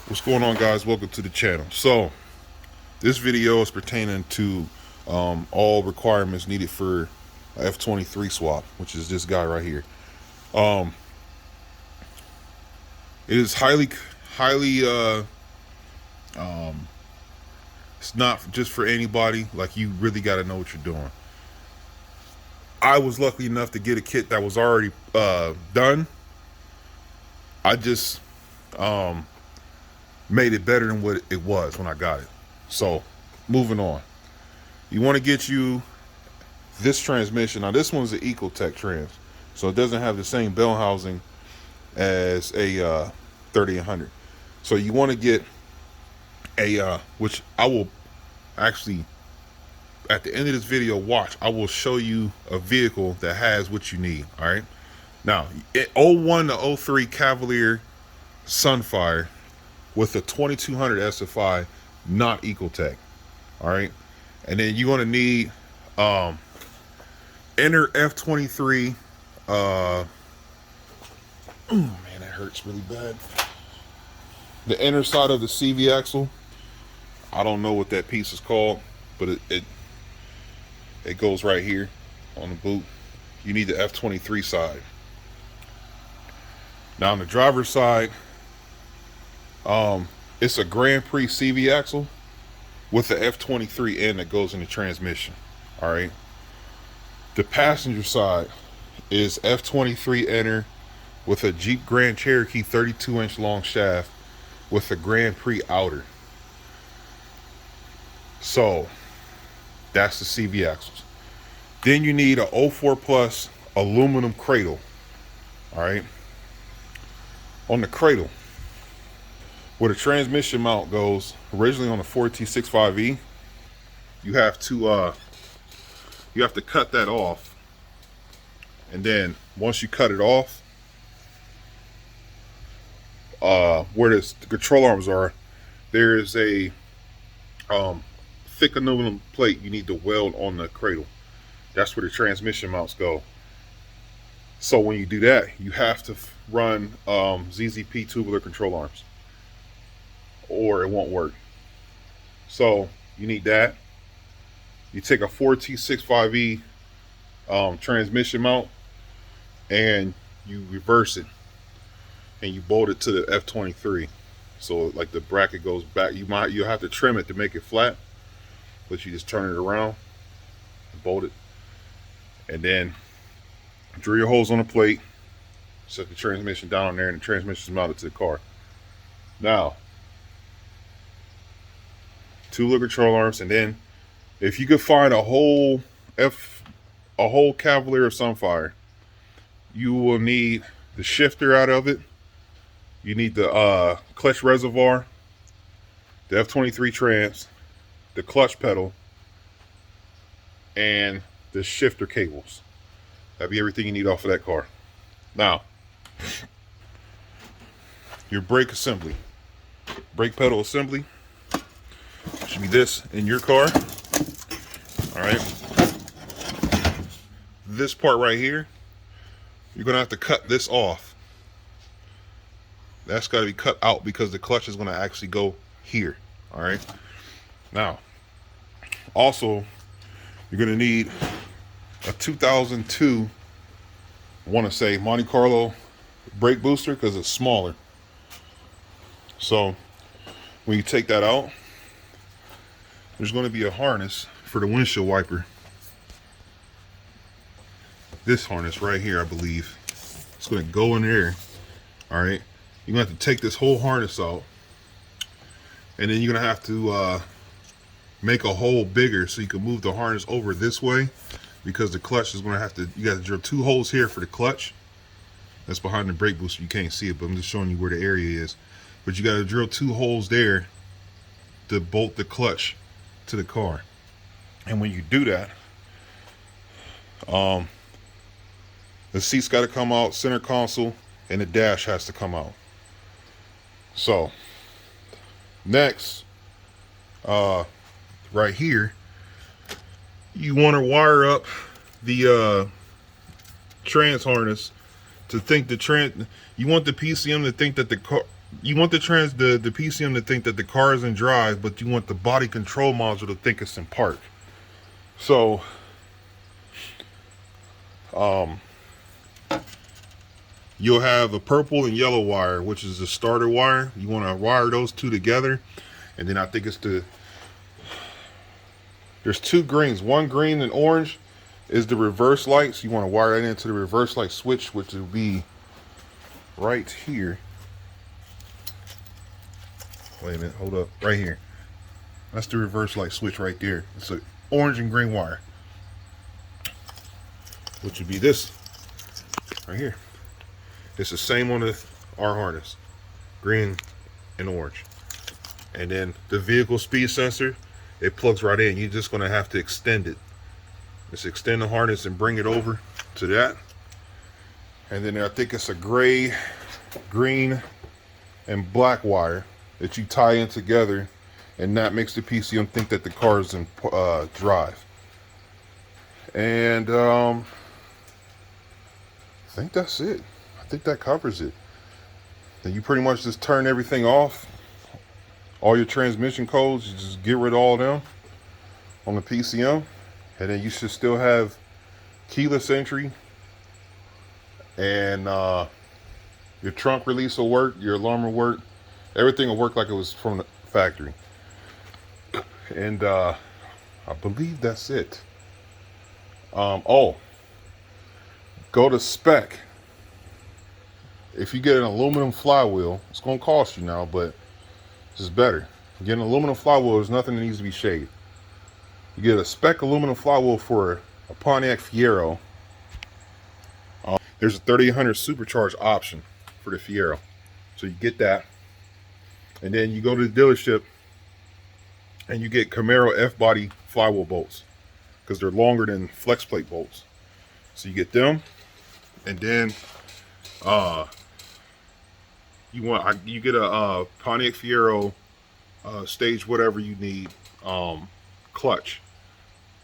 What's going on, guys? Welcome to the channel. So this video is pertaining to all requirements needed for a f23 swap, which is this guy right here. It is highly it's not just for anybody. Like, you really got to know what you're doing. I was lucky enough to get a kit that was already done. I just made it better than what it was when I got it. So moving on, you want to get you this transmission. Now this one's an Ecotech trans, so it doesn't have the same bell housing as a 3800. So you want to get a which I will actually, at the end of this video, watch, I will show you a vehicle that has what you need. All right, now 01 to 03 Cavalier Sunfire with a 2200 SFI, not Ecotech. All right, and then you're going to need inner f23 oh man, that hurts really bad. The inner side of the CV axle, I don't know what that piece is called, but it goes right here on the boot. You need the f23 side. Now on the driver's side, it's a Grand Prix CV axle with the f23 end that goes in the transmission. All right, the passenger side is f23 inner with a Jeep Grand Cherokee 32-inch long shaft with a Grand Prix outer. So that's the CV axles. Then you need a 04 plus aluminum cradle. All right, on the cradle, where the transmission mount goes, originally on the 4T65E, you have to cut that off. And then once you cut it off, where the control arms are, there is a thick aluminum plate you need to weld on the cradle. That's where the transmission mounts go. So when you do that, you have to run ZZP tubular control arms, or it won't work. So you need that. You take a 4T65E transmission mount and you reverse it and you bolt it to the f23. So like the bracket goes back. You'll have to trim it to make it flat, but you just turn it around and bolt it, and then drill your holes on the plate, set the transmission down on there, and the transmission is mounted to the car. Now, two little control arms, and then if you could find a whole Cavalier or Sunfire, you will need the shifter out of it. You need the clutch reservoir, the f23 trans, the clutch pedal, and the shifter cables. That'd be everything you need off of that car. Now, your brake assembly, brake pedal assembly, should be this in your car. All right, this part right here, you're gonna have to cut this off. That's got to be cut out because the clutch is going to actually go here. All right, now also you're going to need a 2002, I want to say, Monte Carlo brake booster, because it's smaller. So when you take that out, there's going to be a harness for the windshield wiper. This harness right here, I believe, it's going to go in there. All right, you're going to have to take this whole harness out, and then you're going to have to make a hole bigger so you can move the harness over this way, because the clutch is going to have to, you got to drill two holes here for the clutch. That's behind the brake booster. You can't see it, but I'm just showing you where the area is. But you got to drill two holes there to bolt the clutch to the car. And when you do that, the seat's got to come out, center console, and the dash has to come out. So next, right here, you want to wire up the trans harness to think the you want the PCM to think that You want the PCM to think that the car is in drive, but you want the body control module to think it's in park. So, you'll have a purple and yellow wire, which is the starter wire. You want to wire those two together, and then I think it's there's two greens. One green and orange is the reverse lights. You want to wire that into the reverse light switch, which will be right here. Wait a minute, hold up, right here. That's the reverse light switch right there. It's an orange and green wire, which would be this right here. It's the same on our harness, green and orange. And then the vehicle speed sensor, it plugs right in. You're just gonna have to extend it. Just extend the harness and bring it over to that. And then I think it's a gray, green, and black wire that you tie in together, and that makes the PCM think that the car is in drive. And I think that's it. I think that covers it. Then you pretty much just turn everything off. All your transmission codes, you just get rid of all of them on the PCM, and then you should still have keyless entry, and your trunk release will work, your alarm will work, everything will work like it was from the factory. And I believe that's it. Oh, go to spec. If you get an aluminum flywheel, it's going to cost you now, but it's better. Getting an aluminum flywheel is nothing that needs to be shaved. You get a spec aluminum flywheel for a Pontiac Fiero. There's a 3800 supercharged option for the Fiero, so you get that, and then you go to the dealership and you get Camaro f-body flywheel bolts because they're longer than flex plate bolts. So you get them, and then you get a Pontiac Fiero stage whatever you need clutch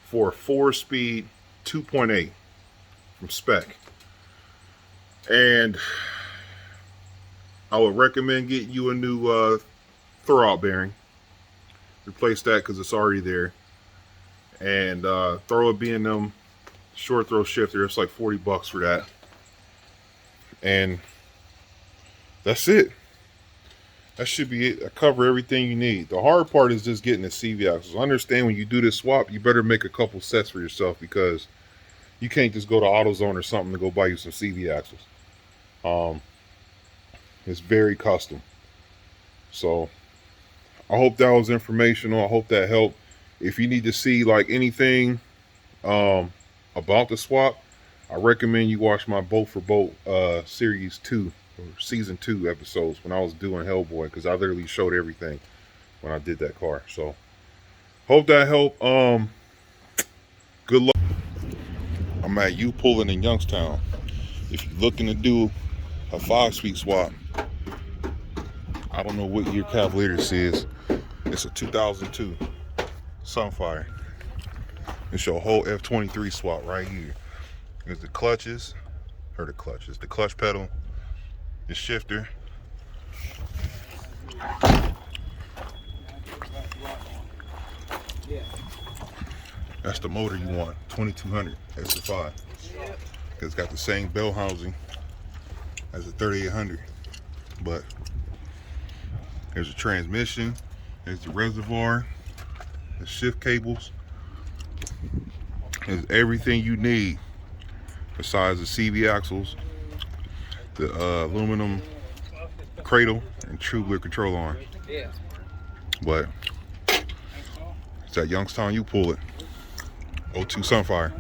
for 4-speed 2.8 from spec. And I would recommend getting you a new throwout bearing. Replace that because it's already there. And throw a B&M short throw shifter. It's like $40 for that. And that's it. That should be it. I cover everything you need. The hard part is just getting the CV axles. Understand when you do this swap, you better make a couple sets for yourself, because you can't just go to AutoZone or something to go buy you some CV axles. It's very custom. So I hope that was informational. I hope that helped. If you need to see like anything about the swap, I recommend you watch my Boat for Boat series 2 or season 2 episodes when I was doing Hellboy, because I literally showed everything when I did that car. So hope that helped. Good luck. I'm at U Pulling in Youngstown. If you're looking to do a 5-speed swap, I don't know what year Cavalier this is. It's a 2002 Sunfire. It's your whole F23 swap right here. There's the clutches, the clutch pedal, the shifter, that's the motor you want, 2200 S5. It's got the same bell housing as the 3800, but there's a transmission, there's the reservoir, the shift cables, there's everything you need besides the CV axles, the aluminum cradle, and tubular control arm. But it's at Youngstown, you pull it. 02 Sunfire.